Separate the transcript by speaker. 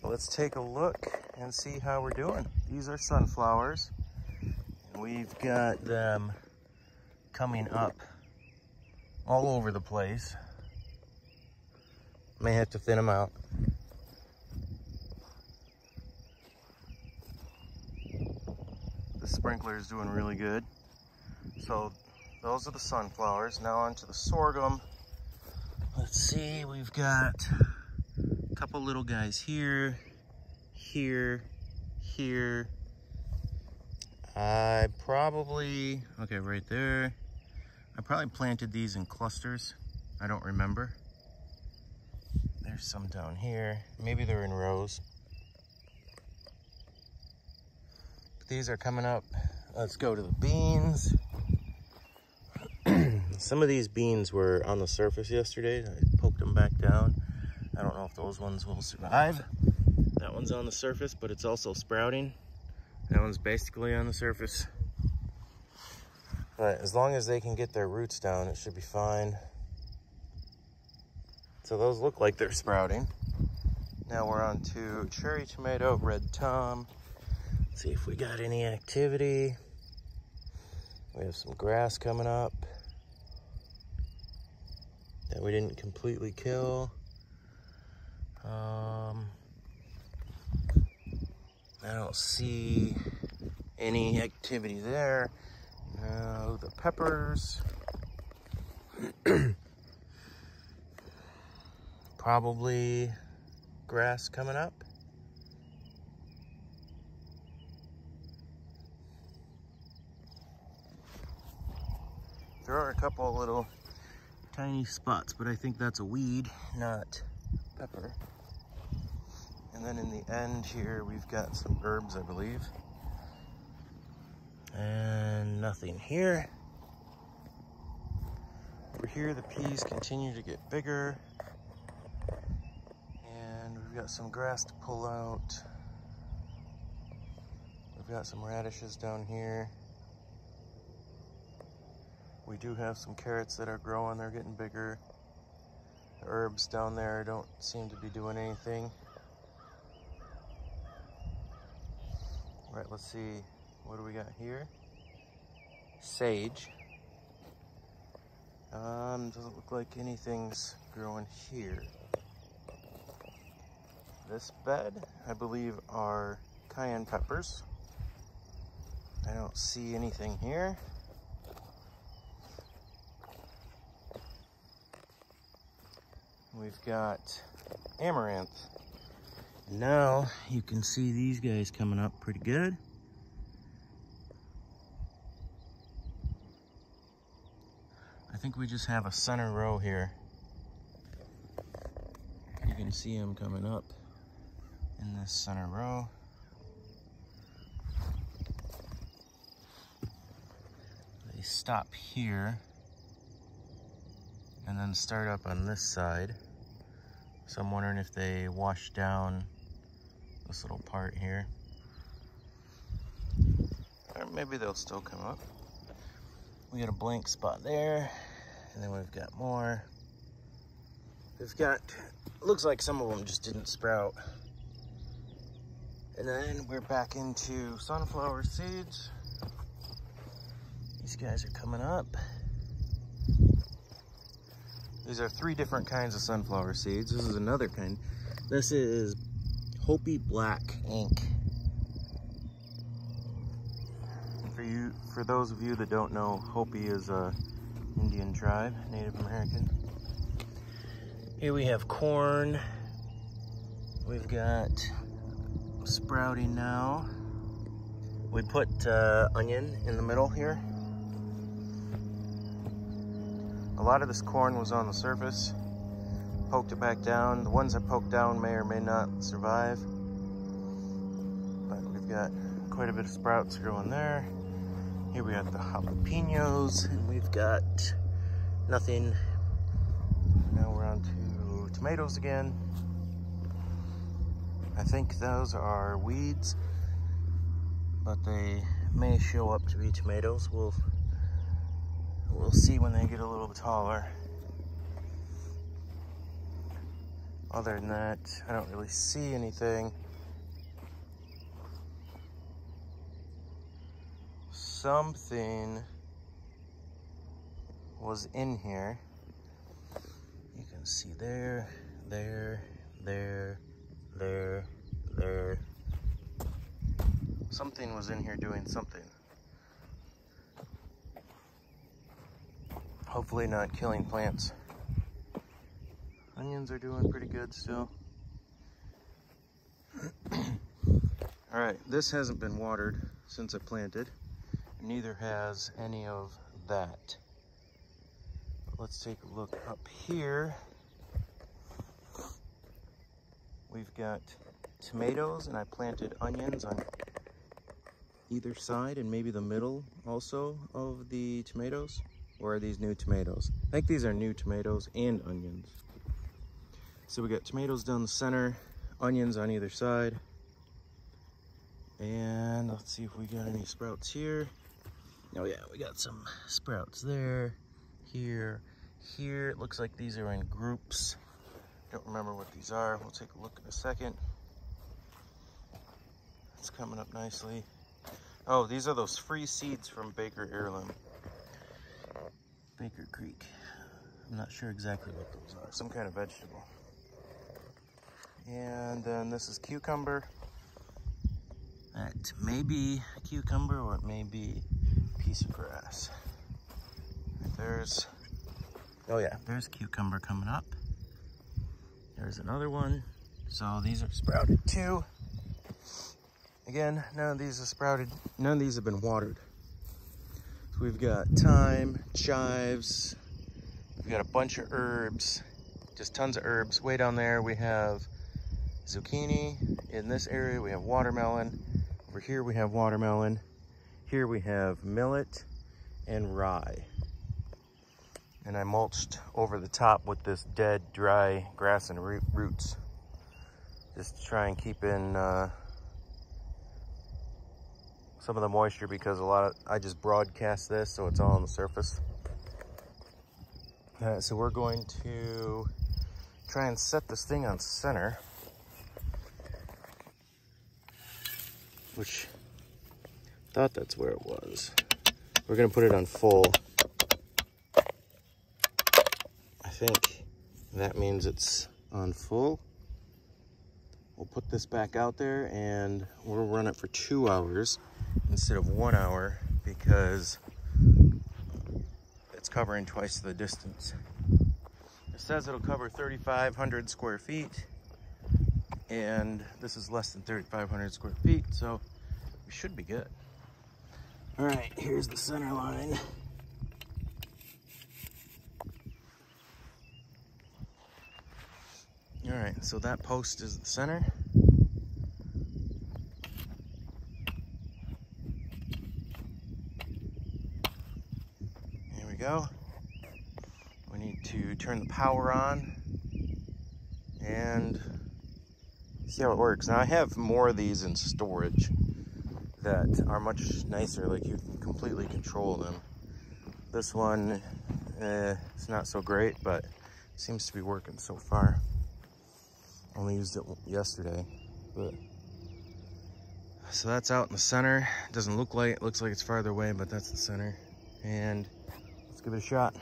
Speaker 1: Let's take a look and see how we're doing. These are sunflowers. We've got them coming up all over the place. May have to thin them out. The sprinkler is doing really good. So those are the sunflowers. Now onto the sorghum. Let's see, we've got a couple little guys here, here. Okay, right there. I probably planted these in clusters. I don't remember. There's some down here. Maybe they're in rows. But these are coming up. Let's go to the beans. Some of these beans were on the surface yesterday. I poked them back down. I don't know if those ones will survive. That one's on the surface, but it's also sprouting. That one's basically on the surface. But as long as they can get their roots down, it should be fine. So those look like they're sprouting. Now we're on to cherry tomato, red tom. Let's see if we got any activity. We have some grass coming up that we didn't completely kill. I don't see any activity there. Now the peppers. Probably grass coming up. There are a couple of little tiny spots, but I think that's a weed, not pepper. And then in the end here, we've got some herbs, I believe. And nothing here. Over here, the peas continue to get bigger. And we've got some grass to pull out. We've got some radishes down here. We do have some carrots that are growing, they're getting bigger. The herbs down there don't seem to be doing anything. All right, let's see, what do we got here? Sage. Doesn't look like anything's growing here. This bed, I believe, are cayenne peppers. I don't see anything here. We've got amaranth. Now you can see these guys coming up pretty good. I think we just have a center row here. You can see them coming up in this center row. They stop here and then start up on this side. So I'm wondering if they wash down this little part here. Or maybe they'll still come up. We got a blank spot there, and then we've got more. We've got, looks like some of them just didn't sprout. And then we're back into sunflower seeds. These guys are coming up. These are 3 different kinds of sunflower seeds. This is another kind. This is Hopi Black Ink. And for those of you that don't know, Hopi is a Indian tribe, Native American. Here we have corn. We've got sprouting now. We put onion in the middle here. A lot of this corn was on the surface. Poked it back down. The ones that poked down may or may not survive. But we've got quite a bit of sprouts growing there. Here we have the jalapenos, and we've got nothing. Now we're on to tomatoes again. I think those are weeds, but they may show up to be tomatoes. We'll see when they get a little bit taller. Other than that, I don't really see anything. Something was in here. You can see there, there, there, there, there. Something was in here doing something. Hopefully not killing plants. Onions are doing pretty good still. All right, this hasn't been watered since I planted. Neither has any of that. Let's take a look up here. We've got tomatoes, and I planted onions on either side and maybe the middle also of the tomatoes. Or are these new tomatoes? I think these are new tomatoes and onions. So we got tomatoes down the center, onions on either side. And let's see if we got any sprouts here. Oh yeah, we got some sprouts there, here, here. It looks like these are in groups. Don't remember what these are. We'll take a look in a second. It's coming up nicely. Oh, these are those free seeds from Baker Heirloom. Baker Creek. I'm not sure exactly what those are. Some kind of vegetable. And then this is cucumber. That may be a cucumber or it may be a piece of grass. There's, oh yeah, there's cucumber coming up. There's another one. So these are sprouted too. Again, none of these are sprouted. None of these have been watered. So we've got thyme, chives. We've got a bunch of herbs, just tons of herbs. Way down there we have zucchini. In this area we have watermelon. Over here we have watermelon. Here we have millet and rye. And I mulched over the top with this dead, dry grass and roots. Just to try and keep in some of the moisture, because I just broadcast this, so it's all on the surface. So we're going to try and set this thing on center, which I thought that's where it was. We're gonna put it on full. I think that means it's on full. We'll put this back out there and we'll run it for 2 hours instead of 1 hour, because it's covering twice the distance. It says it'll cover 3,500 square feet, and this is less than 3,500 square feet, so we should be good. All right, here's the center line. All right, so that post is the center. Here we go. We need to turn the power on and see how it works. Now I have more of these in storage that are much nicer, like you can completely control them. This one, it's not so great, but seems to be working so far. Only used it yesterday, but so that's out in the center. It doesn't look like it, looks like it's farther away, but that's the center. And let's give it a shot.